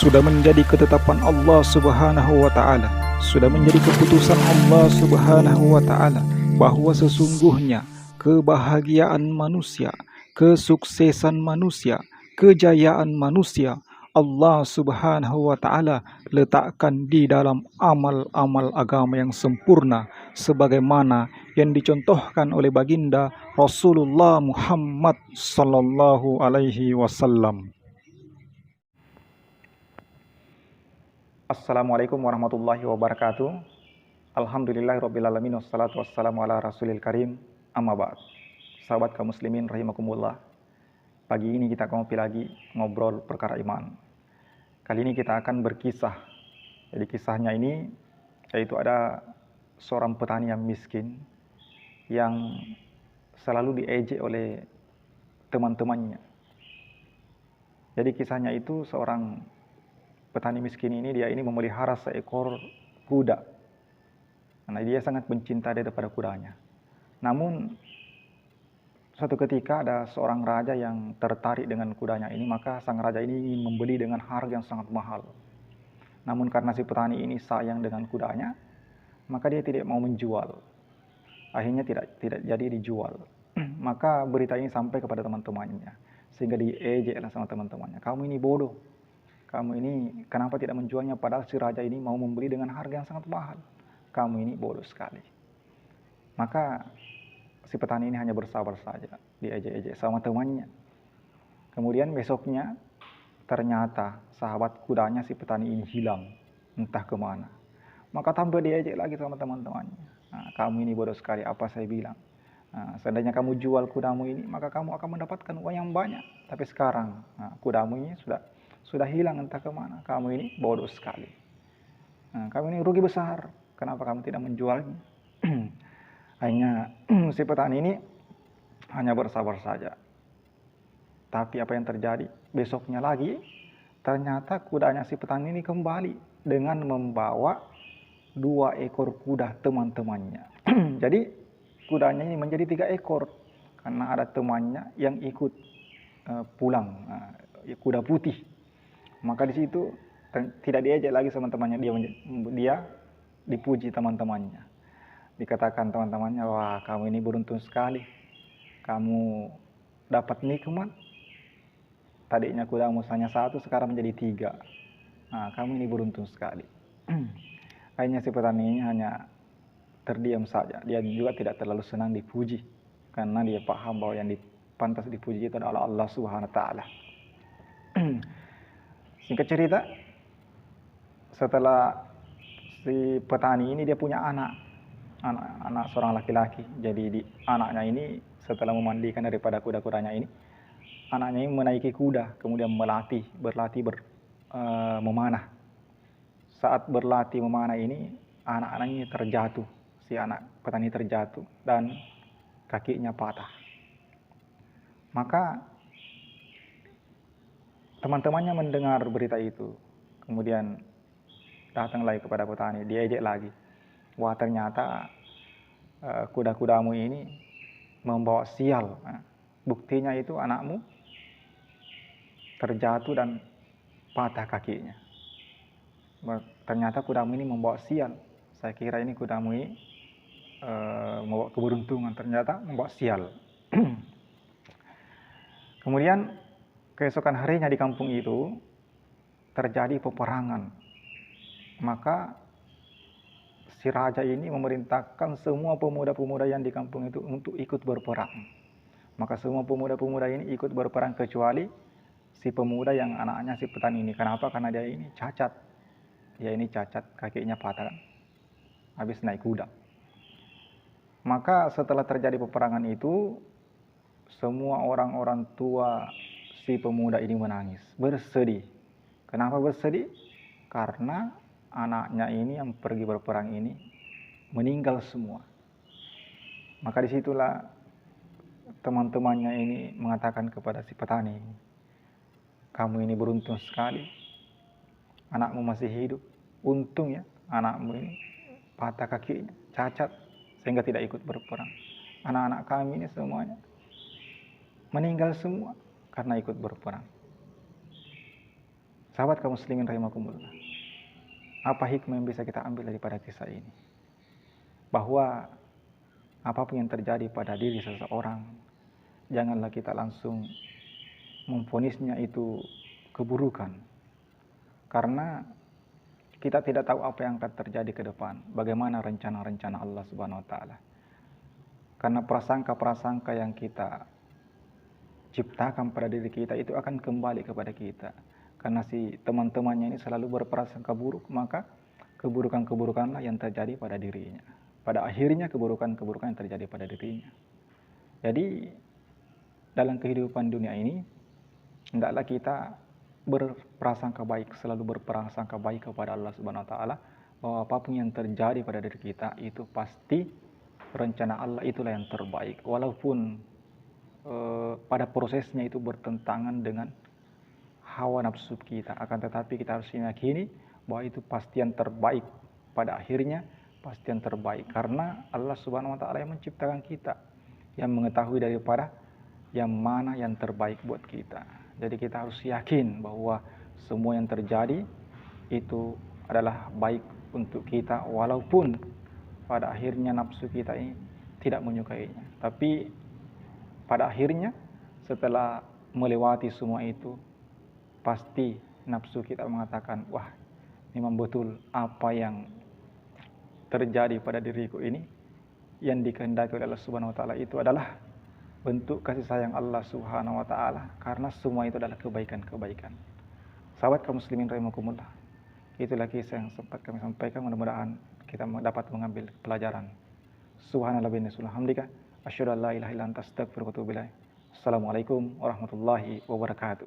sudah menjadi ketetapan Allah Subhanahu wa taala, sudah menjadi keputusan Allah Subhanahu wa taala bahwa sesungguhnya kebahagiaan manusia, kesuksesan manusia, kejayaan manusia Allah Subhanahu wa taala letakkan di dalam amal-amal agama yang sempurna sebagaimana yang dicontohkan oleh baginda Rasulullah Muhammad sallallahu alaihi wasallam. Assalamualaikum warahmatullahi wabarakatuh. Alhamdulillahirrabbilalamin. Wassalatu wassalamu ala rasulil karim. Amma ba'd. Sahabat kaum muslimin rahimakumullah. Pagi ini kita kembali lagi ngobrol perkara iman. Kali ini kita akan berkisah. Jadi kisahnya ini yaitu ada seorang petani yang miskin yang selalu diejek oleh teman-temannya. Jadi kisahnya itu seorang petani miskin ini, dia ini memelihara seekor kuda. Karena dia sangat mencintai daripada kudanya. Namun suatu ketika ada seorang raja yang tertarik dengan kudanya ini, maka sang raja ini ingin membeli dengan harga yang sangat mahal. Namun karena si petani ini sayang dengan kudanya, maka dia tidak mau menjual. Akhirnya tidak jadi dijual. Maka berita ini sampai kepada teman-temannya, sehingga diejeklah sama teman-temannya. Kamu ini bodoh. Kamu ini kenapa tidak menjualnya padahal si raja ini mau membeli dengan harga yang sangat mahal. Kamu ini bodoh sekali. Maka si petani ini hanya bersabar saja, diejek-ejek sama temannya. Kemudian besoknya ternyata sahabat kudanya si petani ini hilang, entah kemana. Maka tambah diejek lagi sama teman-temannya. Nah, kamu ini bodoh sekali, apa saya bilang. Nah, seandainya kamu jual kudamu ini, maka kamu akan mendapatkan uang yang banyak. Tapi sekarang kudamu ini sudah hilang entah kemana. Kamu ini bodoh sekali. Nah, kamu ini rugi besar. Kenapa kamu tidak menjualnya? Hanya si petani ini hanya bersabar saja. Tapi apa yang terjadi? Besoknya lagi, ternyata kudanya si petani ini kembali dengan membawa 2 ekor kuda teman-temannya. Jadi kudanya ini menjadi 3 ekor. Karena ada temannya yang ikut pulang, kuda putih. Maka di situ tidak diejek lagi sama temannya, dia dipuji teman-temannya. Dikatakan teman-temannya, wah kamu ini beruntung sekali. Kamu dapat nikmat. Tadinya kudamu hanya 1, sekarang menjadi 3. Nah, kamu ini beruntung sekali. Akhirnya si petani ini hanya terdiam saja. Dia juga tidak terlalu senang dipuji. Karena dia paham bahwa yang pantas dipuji itu adalah Allah Subhanahu wa taala. Singkat cerita, setelah si petani ini dia punya anak seorang laki-laki. Jadi anaknya ini setelah memandikan daripada kuda-kudanya ini, anaknya ini menaiki kuda, kemudian berlatih memanah. Saat berlatih memanah ini, anak-anak ini terjatuh. Si anak petani terjatuh dan kakinya patah. Maka teman-temannya mendengar berita itu, kemudian datang lagi kepada petani, diejek lagi. Wah ternyata kuda-kudamu ini membawa sial. Buktinya itu anakmu terjatuh dan patah kakinya. Ternyata kudamu ini membawa sial. Saya kira ini kudamu ini membawa keberuntungan, ternyata membawa sial. Kemudian keesokan harinya di kampung itu terjadi peperangan. Maka si raja ini memerintahkan semua pemuda-pemuda yang di kampung itu untuk ikut berperang. Maka semua pemuda-pemuda ini ikut berperang kecuali si pemuda yang anaknya si petani ini. Kenapa? Karena dia ini cacat. Dia ini cacat, kakinya patah kan. Habis naik kuda. Maka setelah terjadi peperangan itu, semua orang-orang tua si pemuda ini menangis, bersedih. Kenapa bersedih? Karena anaknya ini yang pergi berperang ini meninggal semua. Maka disitulah teman-temannya ini mengatakan kepada si petani, kamu ini beruntung sekali, anakmu masih hidup. Untung ya anakmu ini patah kakinya, cacat, sehingga tidak ikut berperang. Anak-anak kami ini semuanya meninggal semua karena ikut berperang. Sahabat kaum muslimin rahimakumullah. Apa hikmah yang bisa kita ambil daripada kisah ini? Bahwa apapun yang terjadi pada diri seseorang, janganlah kita langsung memvonisnya itu keburukan. Karena kita tidak tahu apa yang akan terjadi ke depan, bagaimana rencana-rencana Allah Subhanahu wa taala. Karena prasangka-prasangka yang kita ciptakan pada diri kita itu akan kembali kepada kita. Karena si teman-temannya ini selalu berprasangka buruk, maka keburukan-keburukanlah yang terjadi pada dirinya. Pada akhirnya keburukan-keburukan yang terjadi pada dirinya. Jadi dalam kehidupan dunia ini, hendaklah kita berprasangka baik, selalu berprasangka baik kepada Allah Subhanahu wa taala, bahwa apapun yang terjadi pada diri kita itu pasti rencana Allah itulah yang terbaik. Walaupun pada prosesnya itu bertentangan dengan hawa nafsu kita, akan tetapi kita harus meyakini bahwa itu pasti yang terbaik. Pada akhirnya pasti yang terbaik, karena Allah Subhanahu wa taala yang menciptakan kita, yang mengetahui daripada yang mana yang terbaik buat kita. Jadi kita harus yakin bahwa semua yang terjadi itu adalah baik untuk kita, walaupun pada akhirnya nafsu kita ini tidak menyukainya. Tapi pada akhirnya setelah melewati semua itu, pasti nafsu kita mengatakan, wah, memang betul apa yang terjadi pada diriku ini, yang dikehendaki oleh Allah Subhanahu wa taala itu adalah bentuk kasih sayang Allah Subhanahu wa taala, karena semua itu adalah kebaikan-kebaikan. Sahabat kaum muslimin rahimakumullah, itulah kisah yang sempat kami sampaikan, mudah-mudahan kita dapat mengambil pelajaran. Subhanallah wa bihamdika, asyhadu an la ilaha illa anta, astaghfiruka wa atubu ilaik. Assalamualaikum warahmatullahi wabarakatuh.